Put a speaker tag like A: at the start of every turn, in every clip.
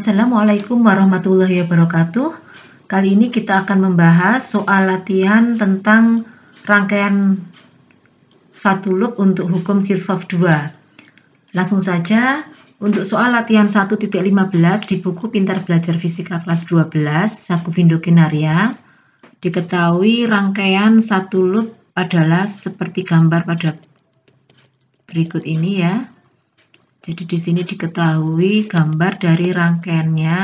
A: Assalamualaikum warahmatullahi wabarakatuh. Kali ini kita akan membahas soal latihan tentang rangkaian satu loop untuk hukum Kirchhoff 2. Langsung saja, untuk soal latihan 1.15 di buku Pintar Belajar Fisika kelas 12, Sakubindo Kinaria, diketahui rangkaian satu loop adalah seperti gambar pada berikut ini ya. Jadi di sini diketahui gambar dari rangkaiannya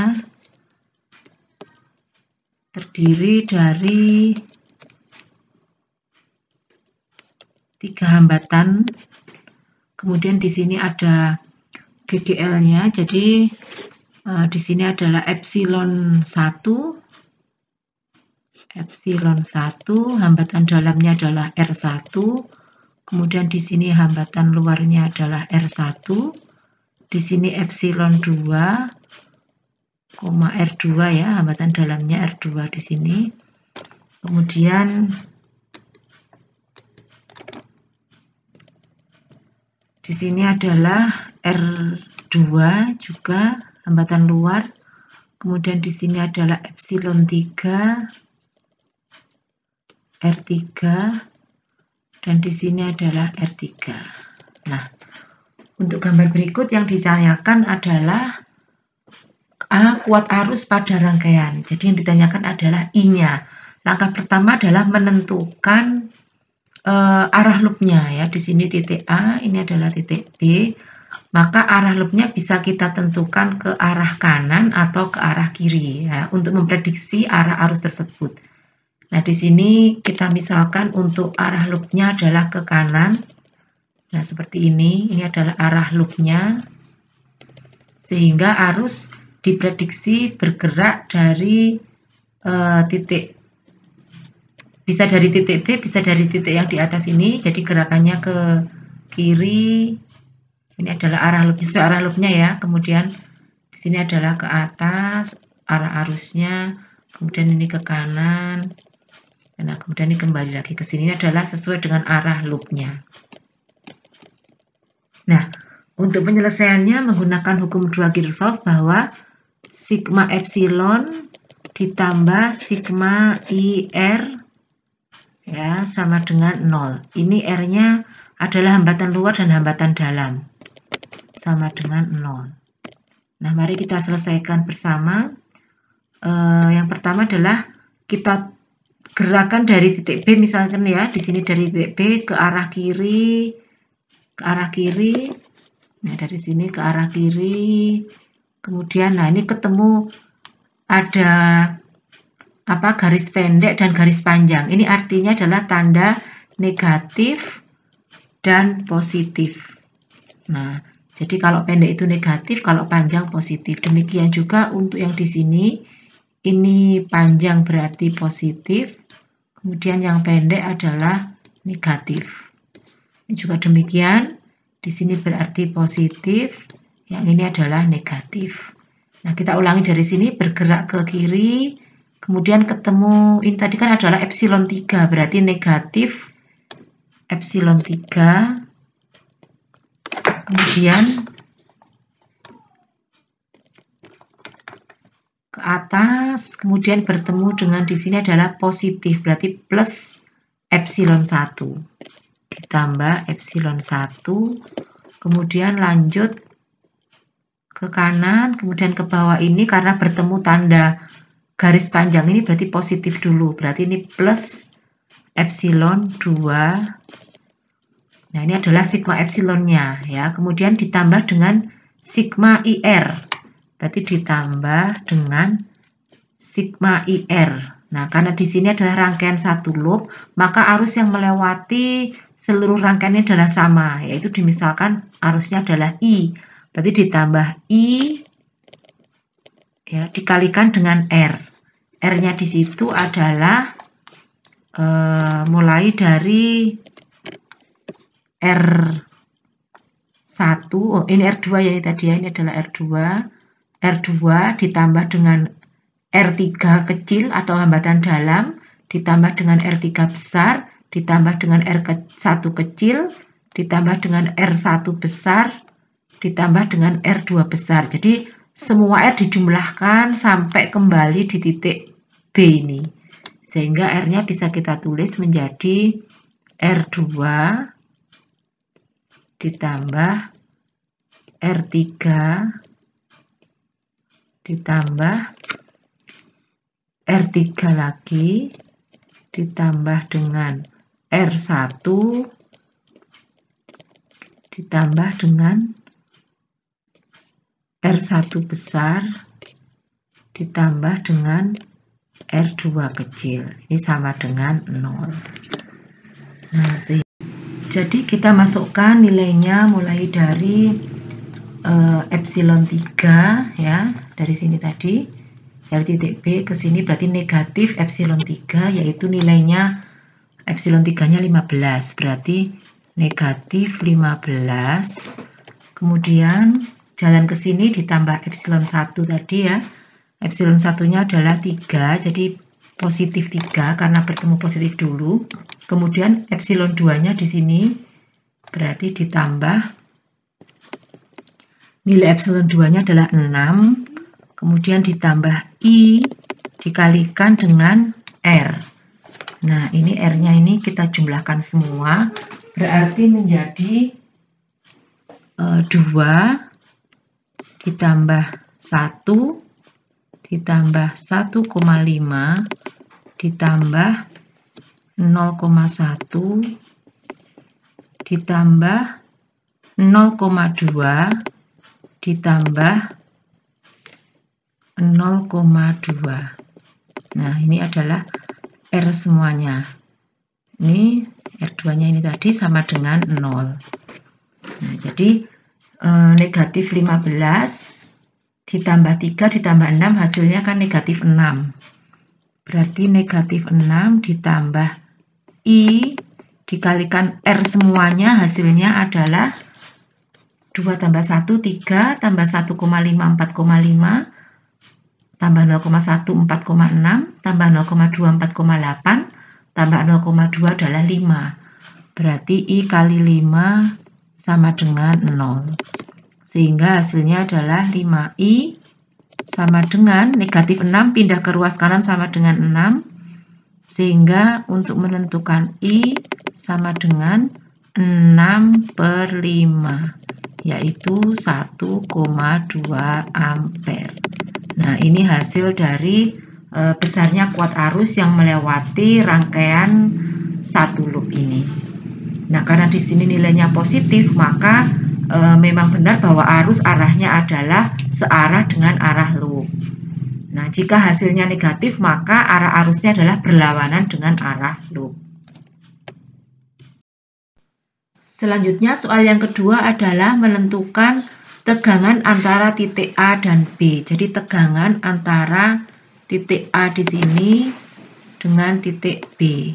A: terdiri dari 3 hambatan. Kemudian di sini ada GGL-nya. Jadi di sini adalah epsilon 1, hambatan dalamnya adalah R1. Kemudian di sini hambatan luarnya adalah R1. Di sini epsilon 2, R2 ya, hambatan dalamnya R2 di sini. Kemudian di sini adalah R2 juga, hambatan luar. Kemudian di sini adalah epsilon 3, R3, dan di sini adalah R3. Nah, untuk gambar berikut yang ditanyakan adalah A. Kuat arus pada rangkaian. Jadi yang ditanyakan adalah I-nya. Langkah pertama adalah menentukan arah loopnya ya. Di sini titik A, ini adalah titik B. Maka arah loopnya bisa kita tentukan ke arah kanan atau ke arah kiri ya, untuk memprediksi arah arus tersebut. Nah, di sini kita misalkan untuk arah loopnya adalah ke kanan. Nah, seperti ini adalah arah loopnya, sehingga arus diprediksi bergerak dari titik, bisa dari titik B, bisa dari titik yang di atas ini, jadi gerakannya ke kiri, ini adalah arah loopnya, sesuai arah loopnya ya, kemudian di sini adalah ke atas, arah arusnya, kemudian ini ke kanan, nah kemudian ini kembali lagi ke sini, ini adalah sesuai dengan arah loopnya. Nah, untuk penyelesaiannya menggunakan hukum 2 Kirchhoff bahwa sigma epsilon ditambah sigma IR ya sama dengan 0. Ini R-nya adalah hambatan luar dan hambatan dalam. Sama dengan 0. Nah, mari kita selesaikan bersama. Yang pertama adalah kita gerakan dari titik B misalkan ya, di sini dari titik B ke arah kiri, nah dari sini ke arah kiri, kemudian nah ini ketemu ada garis pendek dan garis panjang, ini artinya adalah tanda negatif dan positif. Nah, jadi kalau pendek itu negatif, kalau panjang positif. Demikian juga untuk yang di sini, ini panjang berarti positif, kemudian yang pendek adalah negatif. Ini juga demikian, di sini berarti positif, yang ini adalah negatif. Nah, kita ulangi dari sini, bergerak ke kiri, kemudian ketemu, ini tadi kan adalah epsilon 3, berarti negatif epsilon 3, kemudian ke atas, kemudian bertemu dengan di sini adalah positif, berarti plus epsilon 1. Ditambah epsilon 1, kemudian lanjut ke kanan, kemudian ke bawah ini karena bertemu tanda garis panjang ini berarti positif dulu, berarti ini plus epsilon 2. Nah, ini adalah sigma epsilonnya ya, kemudian ditambah dengan sigma IR, berarti ditambah dengan sigma IR. Nah, karena di sini adalah rangkaian satu loop, maka arus yang melewati seluruh rangkaiannya adalah sama, yaitu misalkan arusnya adalah I, berarti ditambah I ya, dikalikan dengan R. R-nya di situ adalah mulai dari R1, ini R2 ya, ini tadi ya, ini adalah R2 ditambah dengan R3 kecil atau hambatan dalam, ditambah dengan R3 besar, ditambah dengan R1 kecil, ditambah dengan R1 besar, ditambah dengan R2 besar. Jadi semua R dijumlahkan sampai kembali di titik B ini. Sehingga R-nya bisa kita tulis menjadi R2 ditambah R3 ditambah R3 lagi ditambah dengan R1 ditambah dengan R1 besar ditambah dengan R2 kecil. Ini sama dengan 0. Nah, jadi kita masukkan nilainya mulai dari epsilon 3 ya, dari sini tadi, dari titik B ke sini berarti negatif epsilon 3, yaitu nilainya epsilon 3-nya 15, berarti negatif 15. Kemudian jalan ke sini ditambah epsilon 1 tadi ya. Epsilon 1-nya adalah 3, jadi positif 3 karena bertemu positif dulu. Kemudian epsilon 2-nya di sini berarti ditambah nilai epsilon 2-nya adalah 6. Kemudian ditambah I dikalikan dengan R. Nah, ini R-nya ini kita jumlahkan semua, berarti menjadi 2 ditambah 1 ditambah 1,5 ditambah 0,1 ditambah 0,2 ditambah 0,2. Nah, ini adalah R semuanya. Ini R2-nya ini tadi sama dengan 0. Nah, jadi negatif 15 ditambah 3 ditambah 6 hasilnya kan negatif 6. Berarti negatif 6 ditambah I dikalikan R semuanya hasilnya adalah 2 tambah 1, 3, tambah 1,5, 4,5, tambah 0,1, 4,6, tambah 0,2, 4,8, tambah 0,2 adalah 5. Berarti I kali 5 sama dengan 0. Sehingga hasilnya adalah 5I sama dengan negatif 6 pindah ke ruas kanan sama dengan 6. Sehingga untuk menentukan I sama dengan 6/5, yaitu 1,2 ampere. Nah, ini hasil dari besarnya kuat arus yang melewati rangkaian satu loop ini. Nah, karena di sini nilainya positif, maka memang benar bahwa arus arahnya adalah searah dengan arah loop. Nah, jika hasilnya negatif, maka arah arusnya adalah berlawanan dengan arah loop. Selanjutnya, soal yang kedua adalah menentukan tegangan antara titik A dan B. Jadi, tegangan antara titik A di sini dengan titik B.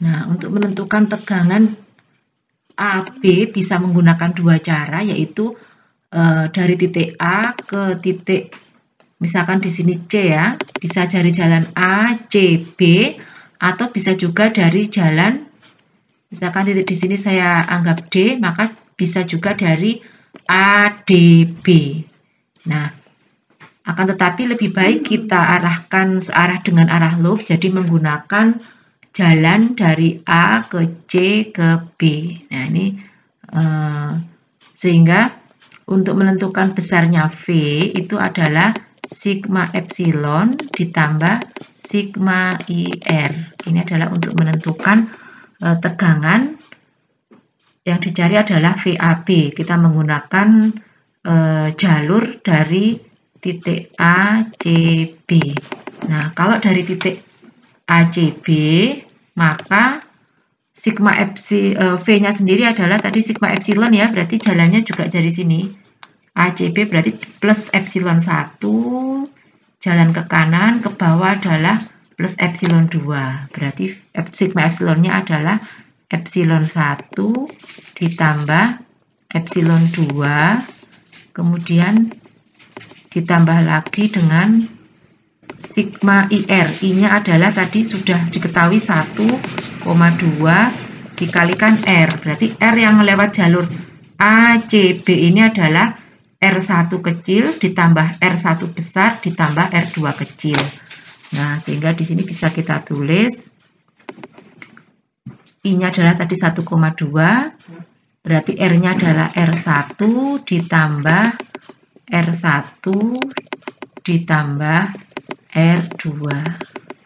A: Nah, untuk menentukan tegangan AB bisa menggunakan dua cara, yaitu dari titik A ke titik, misalkan di sini C ya, bisa dari jalan A, C, B, atau bisa juga dari jalan, misalkan titik di sini saya anggap D, maka bisa juga dari A, D, B. Nah, akan tetapi lebih baik kita arahkan searah dengan arah loop, jadi menggunakan jalan dari A ke C ke B. Nah, ini sehingga untuk menentukan besarnya V itu adalah sigma epsilon ditambah sigma IR. Ini adalah untuk menentukan tegangan. Yang dicari adalah VAB. Kita menggunakan jalur dari titik A, C, B. Nah, kalau dari titik ACB, maka sigma V-nya sendiri adalah tadi sigma epsilon ya, berarti jalannya juga dari sini. ACB berarti plus epsilon 1, jalan ke kanan, ke bawah adalah plus epsilon 2. Berarti sigma epsilonnya adalah epsilon 1 ditambah epsilon 2, kemudian ditambah lagi dengan sigma IR. I-nya adalah tadi sudah diketahui 1,2 dikalikan R. Berarti R yang lewat jalur ACB ini adalah R1 kecil ditambah R1 besar ditambah R2 kecil. Nah, sehingga di sini bisa kita tulis I-nya adalah tadi 1,2, berarti R-nya adalah R1 ditambah R1 ditambah R2.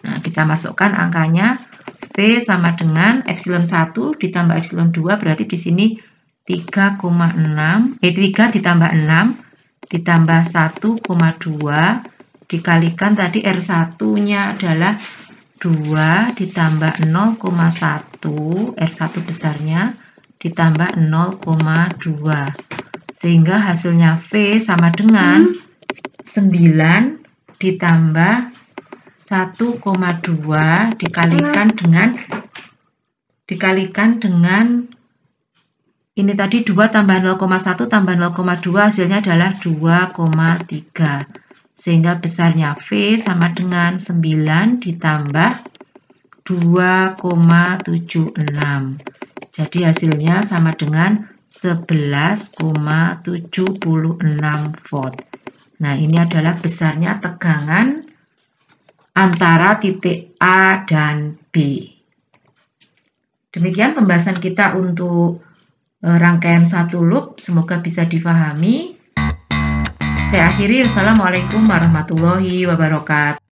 A: Nah, kita masukkan angkanya. V sama dengan epsilon 1 ditambah epsilon 2, berarti di sini 3,6, 3 ditambah 6 ditambah 1,2 dikalikan tadi R1-nya adalah 2 ditambah 0,1, R1 besarnya ditambah 0,2. Sehingga hasilnya V sama dengan 9 ditambah 1,2 dikalikan dengan ini tadi 2 tambah 0,1 tambah 0,2 hasilnya adalah 2,3. Sehingga besarnya V sama dengan 9 ditambah 2,76. Jadi hasilnya sama dengan 11,76 volt. Nah, ini adalah besarnya tegangan antara titik A dan B. Demikian pembahasan kita untuk rangkaian satu loop. Semoga bisa difahami. Saya akhiri. Wassalamualaikum warahmatullahi wabarakatuh.